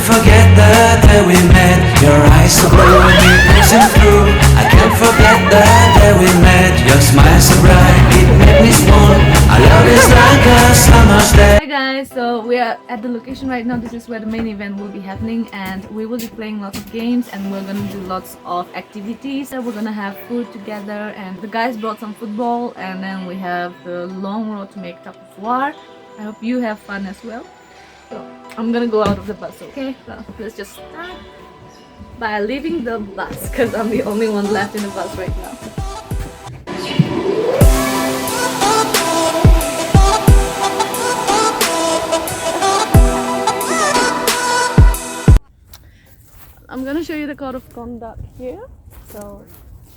Forget the day we met, your eyes so blue, me piercing through. I can't forget the day we met, your smile so bright, it made me swoon. Our love is like a summer's day. Hi guys, so we are at the location right now. This is where the main event will be happening, and we will be playing lots of games, and we're gonna do lots of activities. So we're gonna have food together, and the guys brought some football, and then we have the long road to make tug of war. I hope you have fun as well. So I'm gonna go out of the bus, okay? So let's just start by leaving the bus because I'm the only one left in the bus right now. I'm gonna show you the code of conduct here. So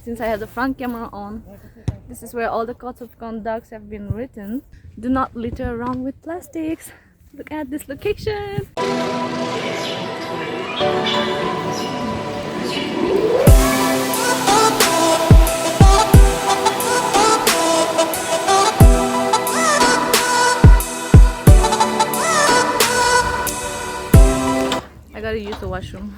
since I have the front camera on, this is where all the codes of conduct have been written. Do not litter around with plastics. Look at this location. I gotta use the washroom.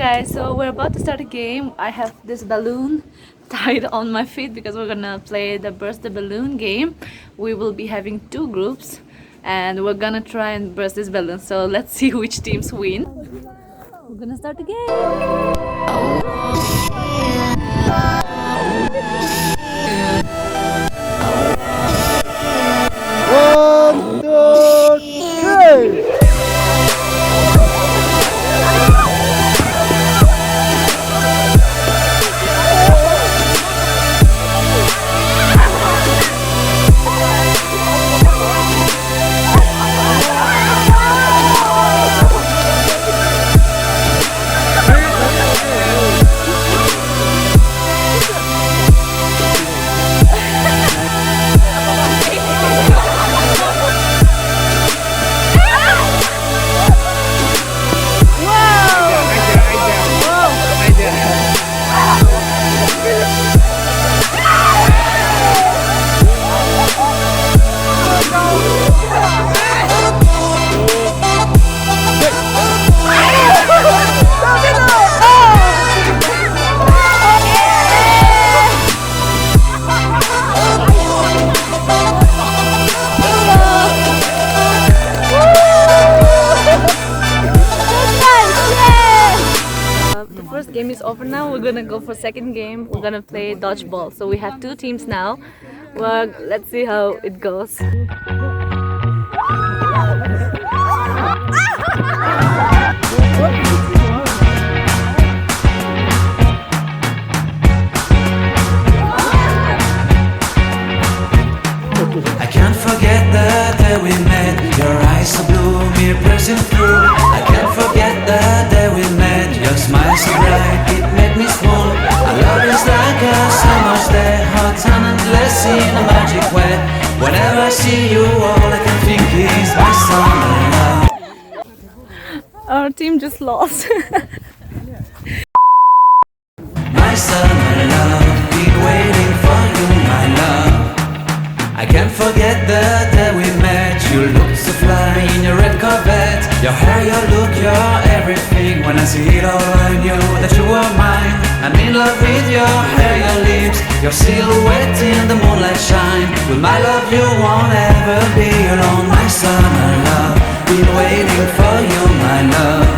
Guys, so we're about to start a game. I have this balloon tied on my feet because we're gonna play the burst the balloon game. We will be having two groups and we're gonna try and burst this balloon. So let's see which teams win. We're gonna start the game. One, two, three. Game is over now. We're gonna go for second game. We're gonna play dodgeball. So we have two teams now. Well, let's see how it goes. I can't forget the day we met, your eyes so blue, me pressing through. I can't forget the day we met, your smile so bright, it made me swoon. Our love is like a summer's day, hot and endless in a magic way. Whenever I see you, all I can think is my summer love. Our team just lost. My summer love, been waiting for you, my love. I can't forget the day we met. You look so fly in your red Corvette. Your hair, your look, your everything. When I see it all, I knew that you were mine. I'm in love with your hair, your lips. Your silhouette in the moonlight shine. With my love you won't ever be alone. My summer love, been waiting for you, my love.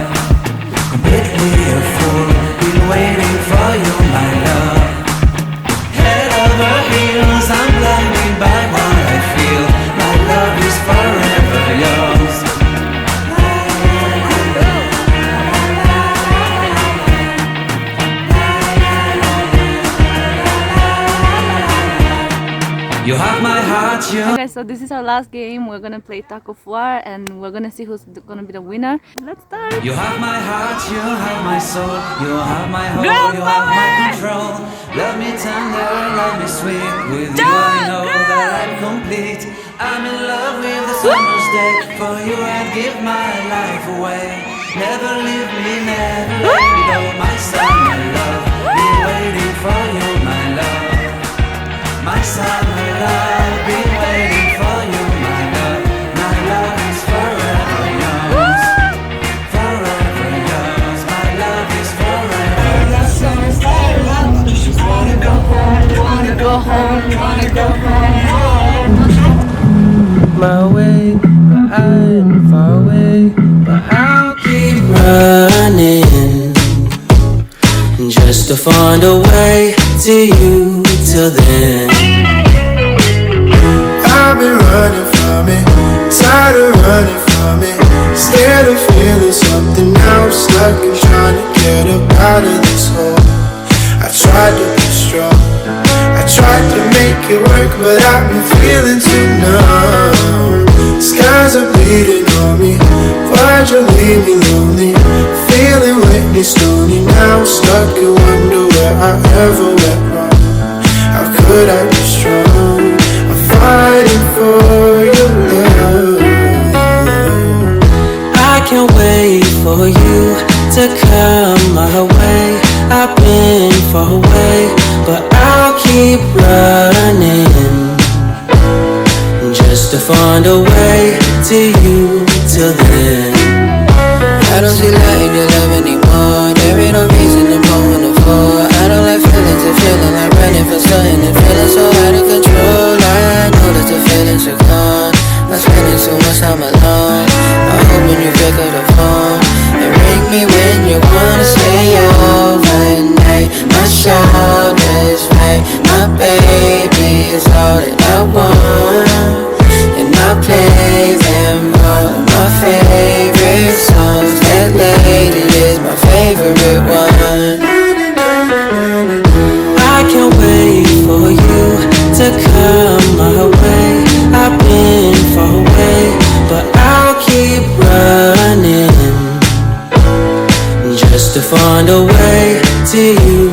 Completely a fool, been waiting for you, my love. Head over heels, I'm blinded by what I feel. My love is forever yours. You have my heart, you. Okay, so this is our last game. We're gonna play Taco Foire and we're gonna see who's gonna be the winner. Let's start! You have my heart, you have my soul. You have my whole, Girl you have my power! control. Love me tender, love me sweet. With you I know that I'm complete. I'm in love with the summer's day. For you I'd give my life away. Never leave me, never let me go. My summer love, been waiting for you, my love. My summer love, been waiting for you, my love. My love is forever yours. Forever yours. My love is forever yours. Wanna go home, wanna go home, wanna go home. My way, but I'm far away, but I'll keep running just to find a way to you. Till then, I've been running from it, tired of running from it, scared of feeling something now. I'm stuck and trying to get up out of this hole. I tried to be strong, I tried to make it work, but I've been feeling too numb. Skies are bleeding on me, why'd you leave me lonely? Feeling witness stony, now I'm stuck and wonder where I ever went wrong. How could I be strong? I'm fighting for your love. I can't wait for you to come my way. I've been far away, but I'll keep running just to find a way to you. Till then, I don't see light in your love anymore. There ain't no reason to go on the floor. I don't like feelings and feeling like running for something and feeling so out of control. I know that the feelings are gone. I'm spending so much time alone. I hope when you pick up the phone and ring me when you wanna stay overnight. My shoulders right, my baby is all that I want, and I play them all my favorite songs. That lady is my favorite one. I can't wait for you to come my way. I've been far away, but I'll keep running just to find a way to you.